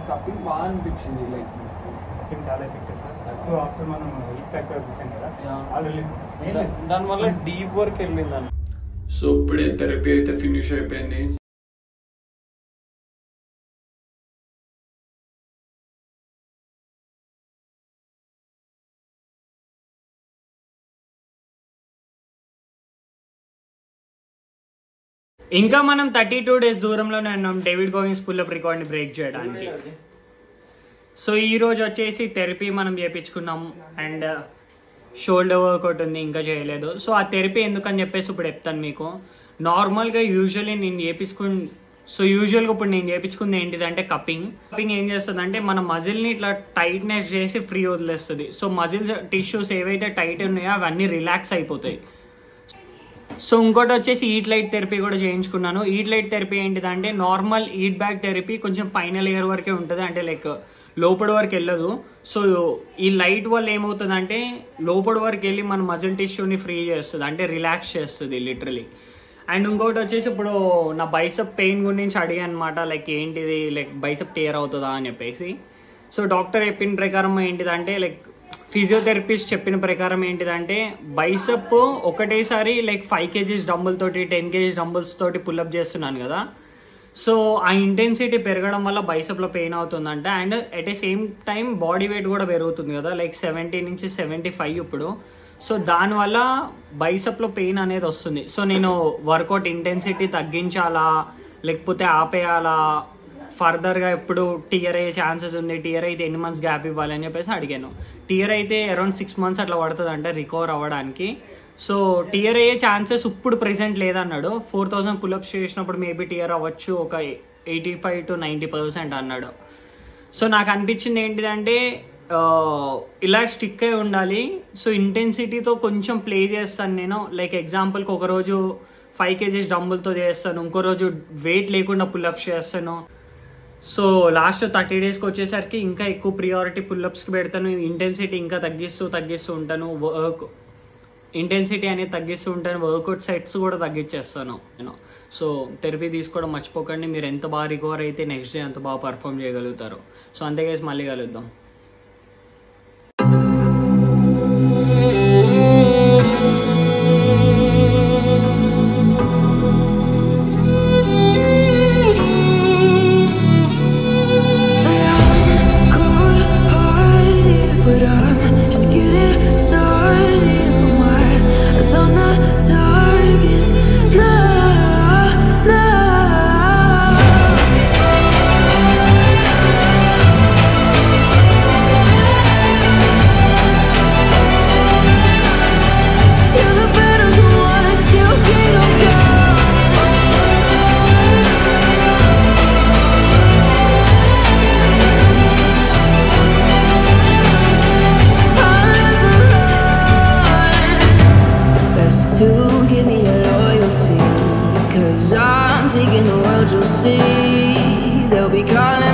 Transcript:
Cupping బాగా అనిపించింది. Like cupping చాలా ఎఫెక్టివ్ సార్. తక్కువ ఆఫ్టర్ మనం హీట్ ప్యాక్ వచ్చాం కదా, చాలా రిలీఫ్. దానివల్ల డీప్ వర్క్ వెళ్ళిందని. సో ఇప్పుడే థెరపీ అయితే ఫినిష్ అయిపోయింది. ఇంకా మనం 32 days దూరంలోనే ఉన్నాం డేవిడ్ గోగిన్స్ పుల్అప్ రికార్డ్ని బ్రేక్ చేయడానికి. సో ఈ రోజు వచ్చేసి థెరపీ మనం చేయించుకున్నాం అండ్ షోల్డర్ వర్కౌట్ ఉంది, ఇంకా చేయలేదు. సో ఆ థెరపీ ఎందుకని చెప్పేసి ఇప్పుడు చెప్తాను మీకు. నార్మల్గా యూజువల్లీ నేను యూజువల్గా ఇప్పుడు నేను చేయించుకుంది ఏంటిదంటే కప్పింగ్ ఏం చేస్తుంది అంటే మన మజిల్ని ఇట్లా టైట్నెస్ చేసి ఫ్రీ వదిలేస్తుంది. సో మజిల్స్ టిష్యూస్ ఏవైతే టైట్ ఉన్నాయో అవన్నీ రిలాక్స్ అయిపోతాయి. సో ఇంకోటి వచ్చేసి ఈట్ లైట్ థెరపీ కూడా చేయించుకున్నాను. ఈట్ లైట్ థెరపీ ఏంటిదంటే నార్మల్ ఈట్ బ్యాక్ థెరపీ కొంచెం పైన లేయర్ వరకే ఉంటుంది, అంటే లైక్ లోపల వరకు వెళ్ళదు. సో ఈ లైట్ వల్ల ఏమవుతుందంటే లోపల వరకు వెళ్ళి మన మజిల్ టిష్యూని ఫ్రీ చేస్తుంది, అంటే రిలాక్స్ చేస్తుంది లిటరలీ. అండ్ ఇంకోటి వచ్చేసి ఇప్పుడు నా బైసెప్ పెయిన్ గురించి అడిగాను అనమాట, లైక్ ఏంటిది లైక్ బైసెప్ టేర్ అవుతుందా అని చెప్పేసి. సో డాక్టర్ చెప్పిన ప్రకారం ఏంటిదంటే లైక్ ఫిజియోథెరపిస్ట్ చెప్పిన ప్రకారం ఏంటిదంటే బైసెప్ ఒకటేసారి లైక్ 5 kgs డంబుల్ తోటి 10 kgs డంబుల్స్ తోటి పుల్అప్ చేస్తున్నాను కదా. సో ఆ ఇంటెన్సిటీ పెరగడం వల్ల బైసెప్లో పెయిన్ అవుతుందంట. And at a same time body weight కూడా పెరుగుతుంది కదా, లైక్ 70 నుంచి 75 ఇప్పుడు. సో దానివల్ల బైసెప్లో పెయిన్ అనేది వస్తుంది. సో నేను వర్కౌట్ ఇంటెన్సిటీ తగ్గించాలా లేకపోతే ఆపేయాలా, ఫర్దర్గా ఎప్పుడు టీఆర్ అయ్యే ఛాన్సెస్ ఉంది, టీఆర్ అయితే ఎన్ని మంత్స్ గ్యాప్ ఇవ్వాలి అని చెప్పేసి అడిగాను. టీఆర్ అయితే అరౌండ్ 6 months అట్లా పడుతుంది అంటే రికవర్ అవ్వడానికి. సో టీఆర్ అయ్యే ఛాన్సెస్ ఇప్పుడు ప్రెసెంట్ లేదన్నాడు. 4000 పుల్అప్స్ చేసినప్పుడు మేబీ టీఆర్ అవ్వచ్చు ఒక 85 to 90% అన్నాడు. సో నాకు అనిపించింది ఏంటిదంటే ఇలా స్టిక్ అయి ఉండాలి. సో ఇంటెన్సిటీతో కొంచెం ప్లే చేస్తాను నేను. లైక్ ఎగ్జాంపుల్కి ఒకరోజు 5 kgs డంబుల్తో చేస్తాను, ఇంకో రోజు వెయిట్ లేకుండా పుల్అప్స్ చేస్తాను. సో లాస్ట్ 30 daysకి వచ్చేసరికి ఇంకా ఎక్కువ ప్రియారిటీ పుల్అప్స్కి పెడతాను. ఇంటెన్సిటీ ఇంకా తగ్గిస్తూ ఉంటాను, ఇంటెన్సిటీ అనేది తగ్గిస్తూ ఉంటాను, వర్కౌట్ సెట్స్ కూడా తగ్గించేస్తాను నేను. సో థెరపీ తీసుకోవడం మర్చిపోకండి. మీరు ఎంత బాగా రికవర్ అయితే నెక్స్ట్ డే అంత బాగా పర్ఫామ్ చేయగలుగుతారు. సో అంతేకేసి మళ్ళీ కలుద్దాం. Taking the world, you'll see they'll be calling